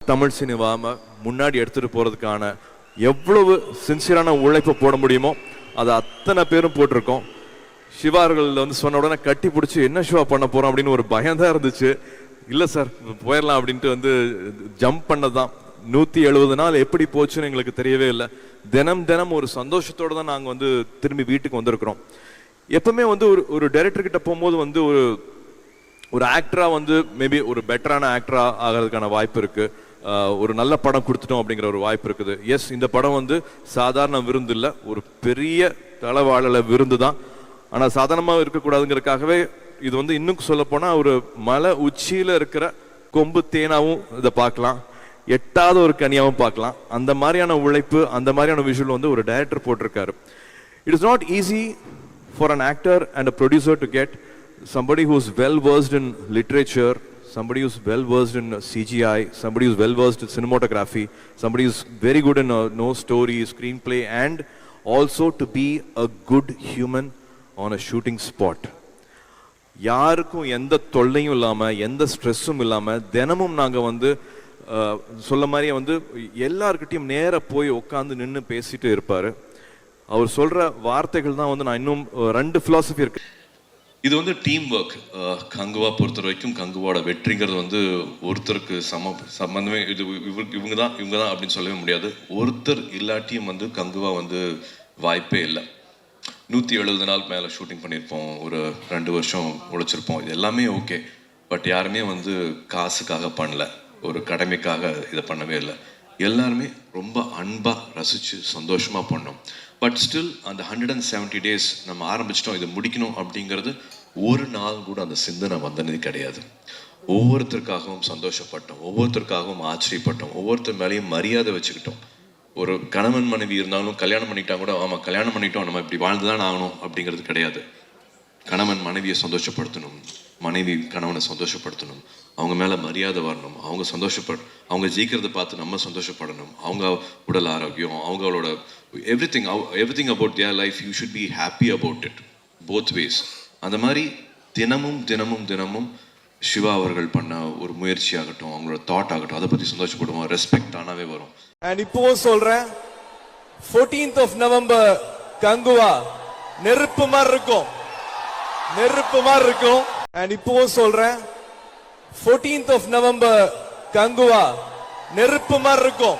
தமிழ் சினிமாவை முன்னாடி எடுத்துகிட்டு போகிறதுக்கான எவ்வளவு சின்சியரான உழைப்பை போட முடியுமோ அதை அத்தனை பேரும் போட்டிருக்கோம். சிவார்கள் வந்து சொன்ன உடனே கட்டி பிடிச்சி என்ன ஷோ பண்ண போகிறோம் அப்படின்னு ஒரு பயம்தான் இருந்துச்சு. இல்லை சார் போயிடலாம் அப்படின்ட்டு வந்து ஜம்ப் பண்ணதான். 170 நாள் எப்படி போச்சுன்னு எங்களுக்கு தெரியவே இல்லை. தினம் தினம் ஒரு சந்தோஷத்தோடு தான் நாங்கள் வந்து திரும்பி வீட்டுக்கு வந்திருக்கிறோம். எப்பவுமே வந்து ஒரு டைரக்டர்கிட்ட போகும்போது வந்து ஒரு ஆக்டராக வந்து மேபி ஒரு பெட்டரான ஆக்டராக ஆகிறதுக்கான வாய்ப்பு இருக்குது. ஒரு நல்ல படம் கொடுத்துட்டோம் அப்படிங்கிற ஒரு வாய்ப்பு இருக்குது. எஸ், இந்த படம் வந்து சாதாரண விருந்து இல்லை, ஒரு பெரிய தளவாழல விருந்து தான். ஆனால் சாதாரணமாக இருக்கக்கூடாதுங்கிறதுக்காகவே இது வந்து இன்னும் சொல்லப்போனால் ஒரு மலை உச்சியில் இருக்கிற கொம்பு தேனாவும் இதை பார்க்கலாம், எட்டாத ஒரு கனியாவும் பார்க்கலாம். அந்த மாதிரியான உழைப்பு, அந்த மாதிரியான விஷுவல் வந்து ஒரு டைரக்டர் போட்டிருக்காரு. It is not easy for an actor and a producer to get somebody who's well versed in literature, somebody who's well versed in CGI, somebody who's well versed in cinematography, somebody who's very good in story, screenplay, and also to be a good human on a shooting spot. யாருக்கும் எந்த தொல்லையும் இல்லாமல் எந்த ஸ்ட்ரெஸ்ஸும் இல்லாமல் தினமும் நாங்கள் வந்து சொல்ல மாதிரியே வந்து எல்லார்கிட்டையும் நேராக போய் உட்காந்து நின்று பேசிட்டு இருப்பார். அவர் சொல்கிற வார்த்தைகள் தான் வந்து நான் இன்னும் 2 ஃபிலாசபி இருக்கு. இது வந்து டீம் ஒர்க். கங்குவா பொறுத்த வரைக்கும் கங்குவோட வெற்றிங்கிறது வந்து ஒருத்தருக்கு சம்பந்தமே இது இவங்க தான் அப்படின்னு சொல்லவே முடியாது. ஒருத்தர் இல்லாட்டியும் வந்து கங்குவா வந்து வாய்ப்பே இல்லை. 170 நாள் மேலே ஷூட்டிங் பண்ணியிருப்போம், ஒரு 2 வருஷம் உழைச்சிருப்போம். இது எல்லாமே ஓகே. பட் யாருமே வந்து காசுக்காக பண்ணல, ஒரு கடமைக்காக இதை பண்ணவே இல்லை. எல்லாருமே ரொம்ப அன்பாக ரசித்து சந்தோஷமாக பண்ணோம். பட் ஸ்டில் அந்த 170 days நம்ம ஆரம்பிச்சிட்டோம், இதை முடிக்கணும் அப்படிங்கிறது ஒரு நாள் கூட அந்த சிந்தனை வந்தனது கிடையாது. ஒவ்வொருத்தருக்காகவும் சந்தோஷப்பட்டோம், ஒவ்வொருத்தருக்காகவும் ஆச்சரியப்பட்டோம், ஒவ்வொருத்தர் மேலேயும் மரியாதை வச்சுக்கிட்டோம். ஒரு கணவன் மனைவி இருந்தாலும் கல்யாணம் பண்ணிட்டா கூட ஆமாம் கல்யாணம் பண்ணிட்டோம், நம்ம இப்படி வாழ்ந்துதான் ஆகணும் அப்படிங்கிறது கிடையாது. கணவன் மனைவியை சந்தோஷப்படுத்தணும், மனைவி கணவனை சந்தோஷப்படுத்தணும், அவங்க மேலே மரியாதை வரணும், அவங்க ஜெயிக்கிறத பார்த்து நம்ம சந்தோஷப்படணும், அவங்க உடல் ஆரோக்கியம், அவங்களோட everything about their life you should be happy about it both ways. அந்த மாதிரி தினமும் சிவா அவர்கள் பண்ண ஒரு முயற்சி ஆகட்டும், அவங்களோட தாட் ஆகட்டும், அதை பற்றி சந்தோஷப்படுவோம், ரெஸ்பெக்ட் ஆனாவே வரும். அண்ட் இப்போவும் சொல்றேன், 14th November கங்குவா நெருப்பு மாதிரி இருக்கும். அண்ட் இப்போவும் சொல்றேன், 14th November கங்குவா நெருப்பு மாதிரி இருக்கும்.